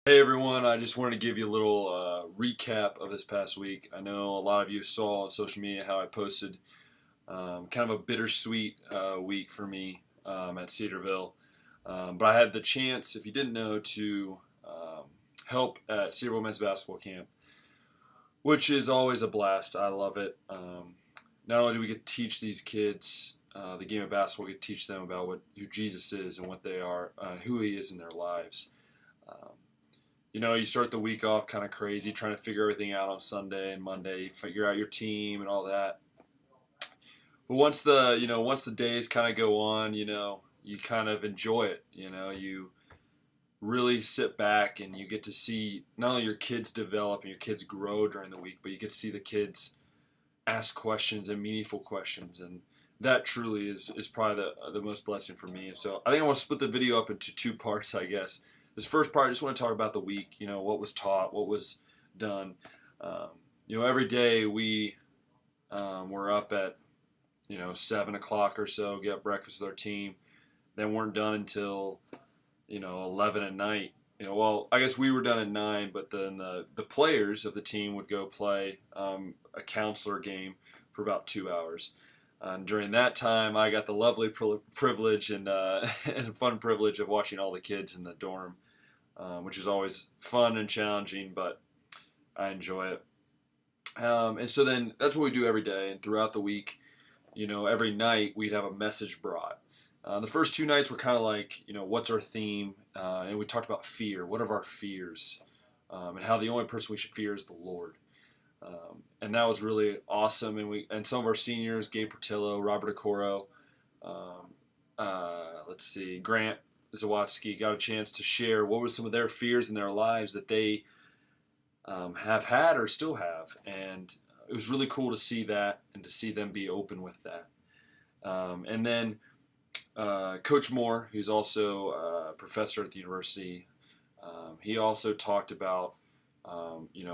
Hey everyone, I just wanted to give you a little recap of this past week. I know a lot of you saw on social media how I posted kind of a bittersweet week for me at Cedarville. But I had the chance, if you didn't know, to help at Cedarville men's basketball camp, which is always a blast. I love it. Not only do we get to teach these kids the game of basketball, we get to teach them about who Jesus is and what they are, who He is in their lives. Um, you start the week off kind of crazy, trying to figure everything out on Sunday and Monday, figure out your team and all that. But once the days kind of go on, you kind of enjoy it. You really sit back and you get to see not only your kids develop and your kids grow during the week, but you get to see the kids ask questions and meaningful questions, and that truly is probably the most blessing for me. And so I think I want to split the video up into two parts, I guess. This first part, I just want to talk about the week. What was taught, what was done. Every day we're up at 7 o'clock or so, get breakfast with our team. Then weren't done until 11 at night. Well, I guess we were done at 9, but then the players of the team would go play a counselor game for about 2 hours. During that time, I got the lovely privilege and and fun privilege of watching all the kids in the dorm, which is always fun and challenging, but I enjoy it. And so then that's what we do every day. And throughout the week, every night we'd have a message brought. The first 2 nights were kind of like, what's our theme? And we talked about fear. What are our fears? And how the only person we should fear is the Lord. And that was really awesome. And some of our seniors, Gabe Portillo, Robert Okoro, Grant Zawadzki, got a chance to share what were some of their fears in their lives that they have had or still have. And it was really cool to see that and to see them be open with that. And then Coach Moore, who's also a professor at the university, he also talked about,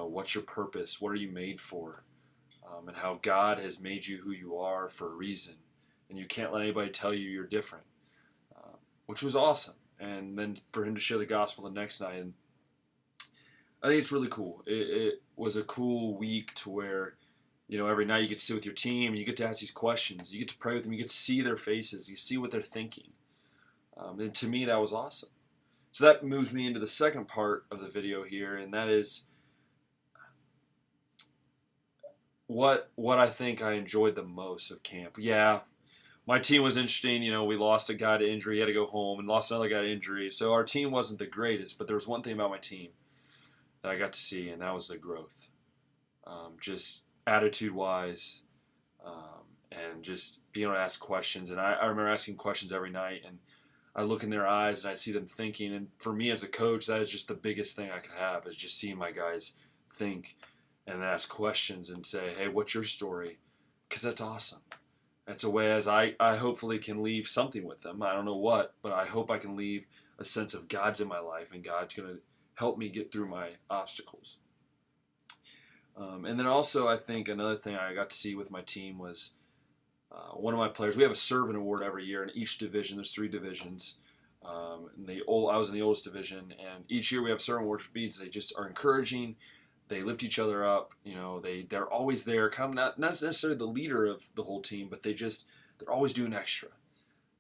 what's your purpose? What are you made for? And how God has made you who you are for a reason. And you can't let anybody tell you you're different, which was awesome. And then for him to share the gospel the next night, and I think it's really cool. It was a cool week to where, every night you get to sit with your team, and you get to ask these questions, you get to pray with them, you get to see their faces, you see what they're thinking. And to me, that was awesome. So that moves me into the second part of the video here, and that is what I think I enjoyed the most of camp. Yeah, my team was interesting. We lost a guy to injury, he had to go home, and lost another guy to injury. So our team wasn't the greatest, but there was one thing about my team that I got to see, and that was the growth. Just attitude-wise, and just being able to ask questions. And I remember asking questions every night, and I look in their eyes and I see them thinking. And for me as a coach, that is just the biggest thing I could have, is just seeing my guys think and ask questions and say, hey, what's your story? Because that's awesome. That's a way as I hopefully can leave something with them. I don't know what, but I hope I can leave a sense of God's in my life and God's going to help me get through my obstacles. And then also, I think another thing I got to see with my team was one of my players. We have a servant award every year in each division. There's 3 divisions. I was in the oldest division, and each year we have servant awards, which means they just are encouraging. They lift each other up. They're always there, kind of not necessarily the leader of the whole team, but they're always doing extra.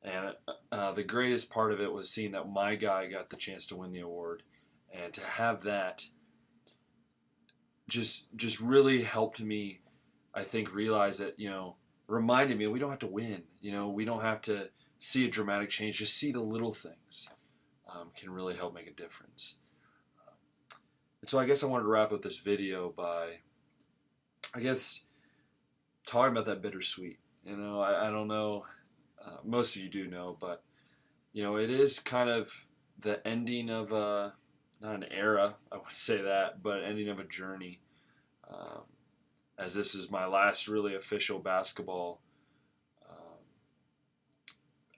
And the greatest part of it was seeing that my guy got the chance to win the award, and to have that just really helped me, I think, realize that, reminded me we don't have to win. We don't have to see a dramatic change. Just see the little things can really help make a difference. And so I guess I wanted to wrap up this video by, I guess, talking about that bittersweet. I don't know, most of you do know, but, it is kind of the ending of not an era, I would say that, but ending of a journey. As this is my last really official basketball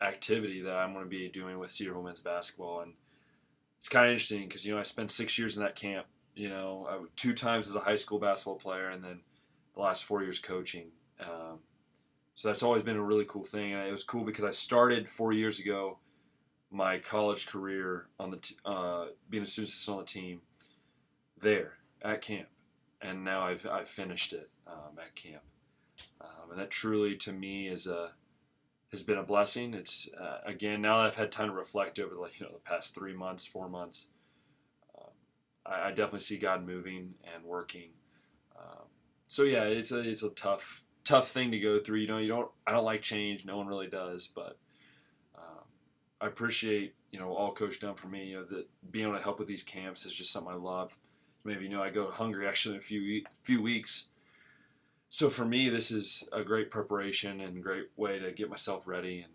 activity that I'm going to be doing with Cedarville men's basketball. And it's kind of interesting because, I spent 6 years in that camp, 2 times as a high school basketball player, and then the last 4 years coaching. So that's always been a really cool thing. And it was cool because I started 4 years ago my college career on being a student assistant on the team there at camp, and now I've finished it at camp, and that truly to me has been a blessing. It's again, now that I've had time to reflect over the past 3 months, 4 months. um, I definitely see God moving and working. So yeah, it's a tough thing to go through. I don't like change. No one really does, but um, I appreciate all Coach done for me. That being able to help with these camps is just something I love. Maybe I go to Hungary actually in a few weeks. So for me, this is a great preparation and great way to get myself ready. And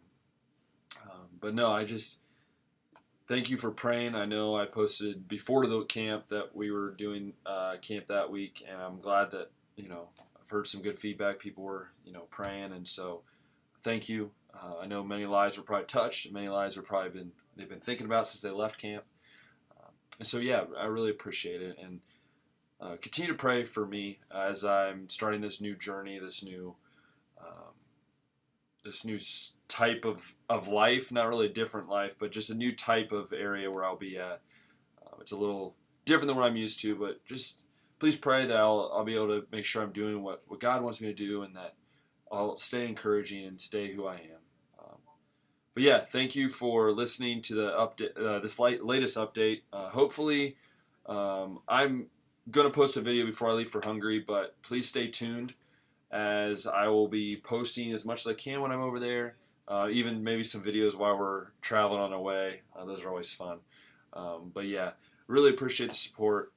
but no, I just thank you for praying. I know I posted before the camp that we were doing camp that week, and I'm glad that I've heard some good feedback. People were praying, and so thank you. I know many lives were probably touched. Many lives are probably they've been thinking about since they left camp, and so yeah, I really appreciate it, and continue to pray for me as I'm starting this new journey, um, this new type of life. Not really a different life, but just a new type of area where I'll be at. It's a little different than what I'm used to, but just please pray that I'll be able to make sure I'm doing what God wants me to do, and that I'll stay encouraging and stay who I am. But yeah, thank you for listening to the update, this latest update. Hopefully, I'm gonna post a video before I leave for Hungary, but please stay tuned as I will be posting as much as I can when I'm over there. Even maybe some videos while we're traveling on our way. Those are always fun. But yeah, really appreciate the support.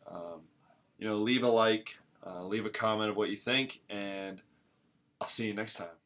Leave a like, leave a comment of what you think, and I'll see you next time.